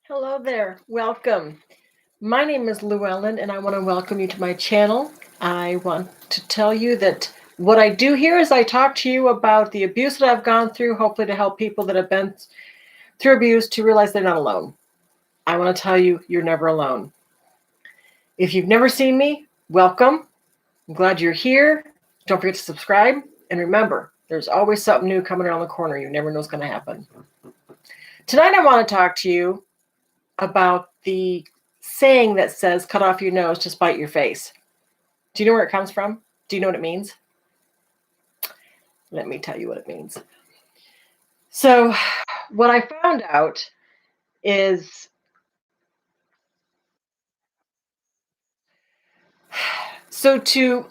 Hello there. Welcome. My name is Llewellyn, and I want to welcome you to my channel. I want to tell you that what I do here is I talk to you about the abuse that I've gone through, hopefully to help people that have been through abuse to realize they're not alone. I want to tell you, you're never alone. If you've never seen me, welcome. I'm glad you're here. Don't forget to subscribe. And remember, there's always something new coming around the corner. You never know what's going to happen. Tonight, I want to talk to you about the saying that says, cut off your nose to spite your face. Do you know where it comes from? Do you know what it means? Let me tell you what it means. So, what I found out is the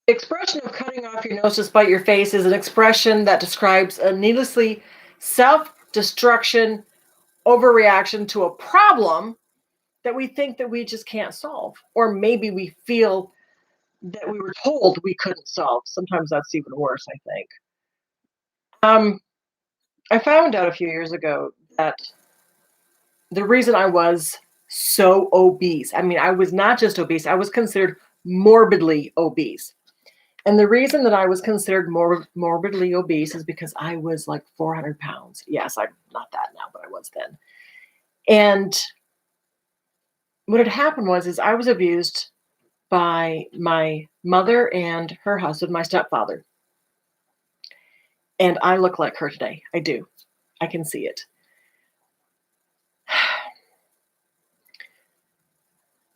expression of cutting off your nose to spite your face is an expression that describes a needlessly self-destruction overreaction to a problem that we think that we just can't solve, or maybe we feel that we were told we couldn't solve. Sometimes that's even worse, I think. I found out a few years ago that the reason I was so obese, I mean, I was not just obese, I was considered morbidly obese. And the reason that I was considered morbidly obese is because I was like 400 pounds. Yes, I'm not that now, but I was then. And what had happened is I was abused by my mother and her husband, my stepfather. And I look like her today. I do. I can see it.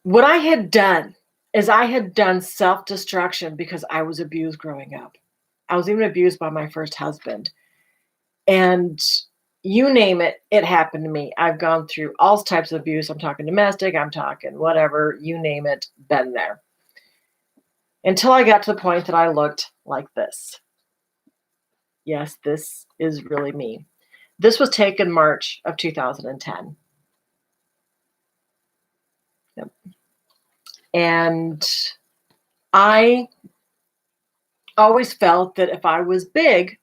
What I had done is I had done self-destruction because I was abused growing up. I was even abused by my first husband. And you name it, it happened to me. I've gone through all types of abuse. I'm talking domestic, I'm talking whatever, you name it, been there. Until I got to the point that I looked like this. Yes, this is really me. This was taken March of 2010. Yep. And I always felt that if I was big,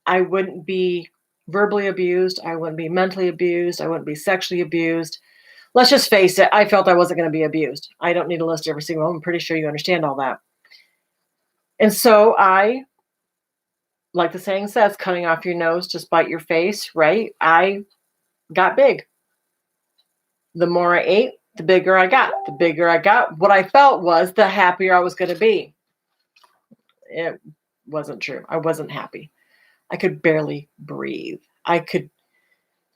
I wouldn't be verbally abused, I wouldn't be mentally abused, I wouldn't be sexually abused. Let's just face it, I felt I wasn't going to be abused. I don't need to list every single one. I'm pretty sure you understand all that. And so I, like the saying says, cutting off your nose to spite your face, right? I got big. The more I ate, the bigger I got. The bigger I got, what I felt was the happier I was going to be. It wasn't true. I wasn't happy. I could barely breathe. I could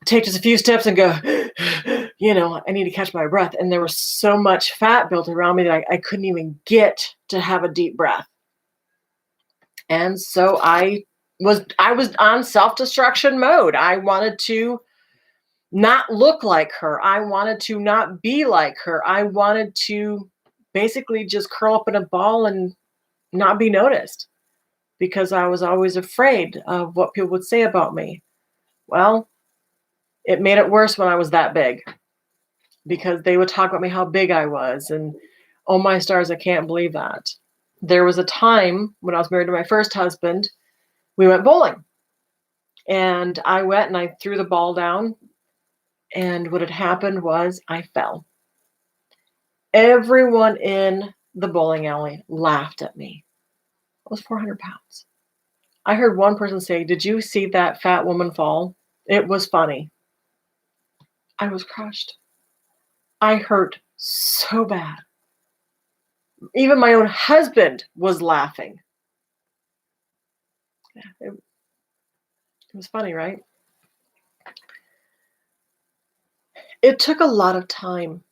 take just a few steps and go, I need to catch my breath. And there was so much fat built around me that I couldn't even get to have a deep breath. And so I was on self-destruction mode. I wanted to not look like her. I wanted to not be like her. I wanted to basically just curl up in a ball and not be noticed because I was always afraid of what people would say about me. Well, it made it worse when I was that big because they would talk about me, how big I was. And oh my stars, I can't believe that. There was a time when I was married to my first husband, we went bowling. And I went and I threw the ball down. And what had happened was I fell. Everyone in the bowling alley laughed at me. I was 400 pounds. I heard one person say, "Did you see that fat woman fall? It was funny." I was crushed. I hurt so bad. Even my own husband was laughing. Yeah, it was funny, right? It took a lot of time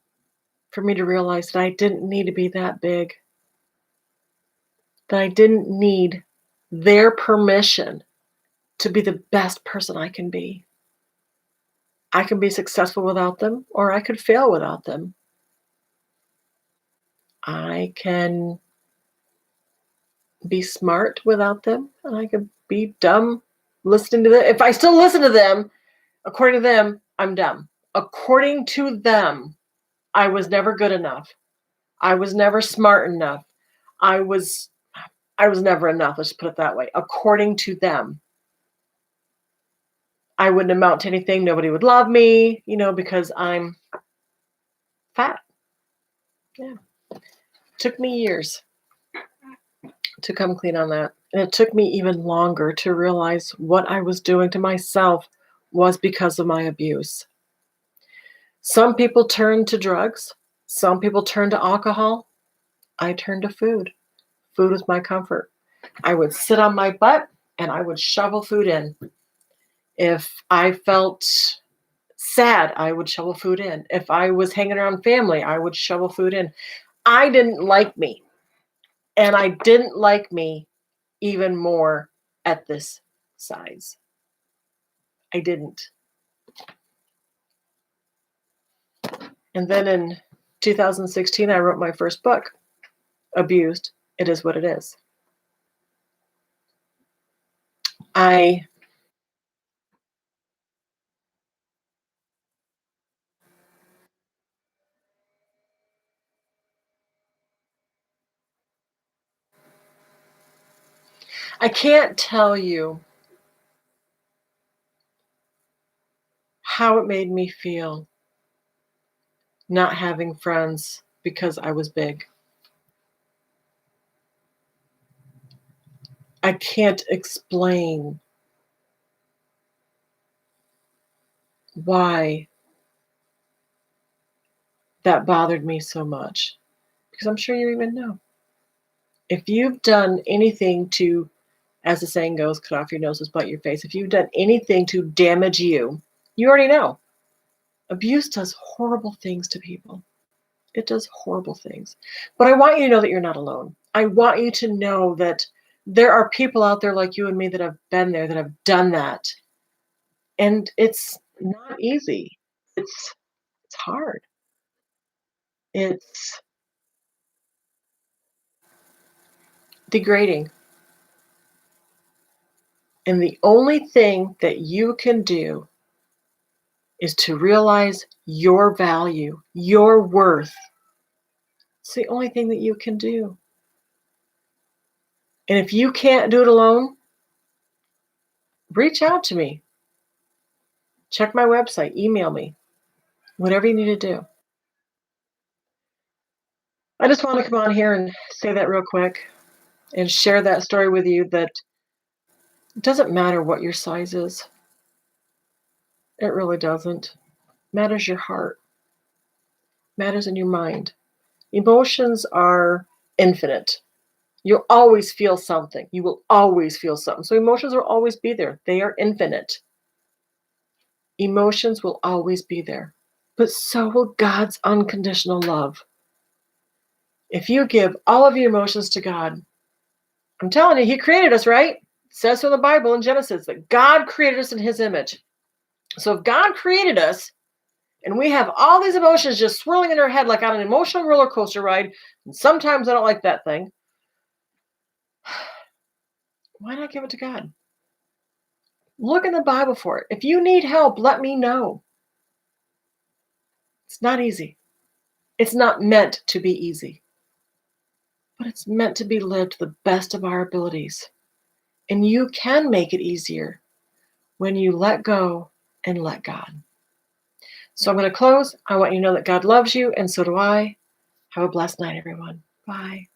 for me to realize that I didn't need to be that big, that I didn't need their permission to be the best person I can be. I can be successful without them, or I could fail without them. I can be smart without them, and I could be dumb listening to them. If I still listen to them, according to them, I'm dumb. According to them, I was never good enough. I was never smart enough. I was never enough. Let's put it that way. According to them. I wouldn't amount to anything. Nobody would love me, because I'm fat. Yeah. Took me years to come clean on that. And it took me even longer to realize what I was doing to myself was because of my abuse. Some people turn to drugs. Some people turn to alcohol. I turned to food. Food was my comfort. I would sit on my butt and I would shovel food in. If I felt sad, I would shovel food in. If I was hanging around family, I would shovel food in. I didn't like me. And I didn't like me even more at this size. I didn't. And then in 2016, I wrote my first book, Abused. It Is What It Is. I I can't tell you how it made me feel not having friends because I was big. I can't explain why that bothered me so much, because I'm sure you even know. If you've done anything to, as the saying goes, cut off your nose to spite your face, if you've done anything to damage you, you already know. Abuse does horrible things to people. It does horrible things. But I want you to know that you're not alone. I want you to know that there are people out there like you and me that have been there, that have done that. And it's not easy. It's hard. It's degrading. And the only thing that you can do is to realize your value, your worth. It's the only thing that you can do. And if you can't do it alone, reach out to me. Check my website, email me, whatever you need to do. I just want to come on here and say that real quick and share that story with you, that it doesn't matter what your size is. It really doesn't. Matters your heart. Matters in your mind. Emotions are infinite. You'll always feel something. You will always feel something. So emotions will always be there. They are infinite. Emotions will always be there. But so will God's unconditional love. If you give all of your emotions to God, I'm telling you, He created us, right? It says in the Bible in Genesis that God created us in His image. So if God created us and we have all these emotions just swirling in our head like on an emotional roller coaster ride, and sometimes I don't like that thing, why not give it to God? Look in the Bible for it. If you need help, let me know. It's not easy. It's not meant to be easy, but it's meant to be lived to the best of our abilities. And you can make it easier when you let go and let God. So I'm going to close. I want you to know that God loves you, and so do I. Have a blessed night, everyone. Bye.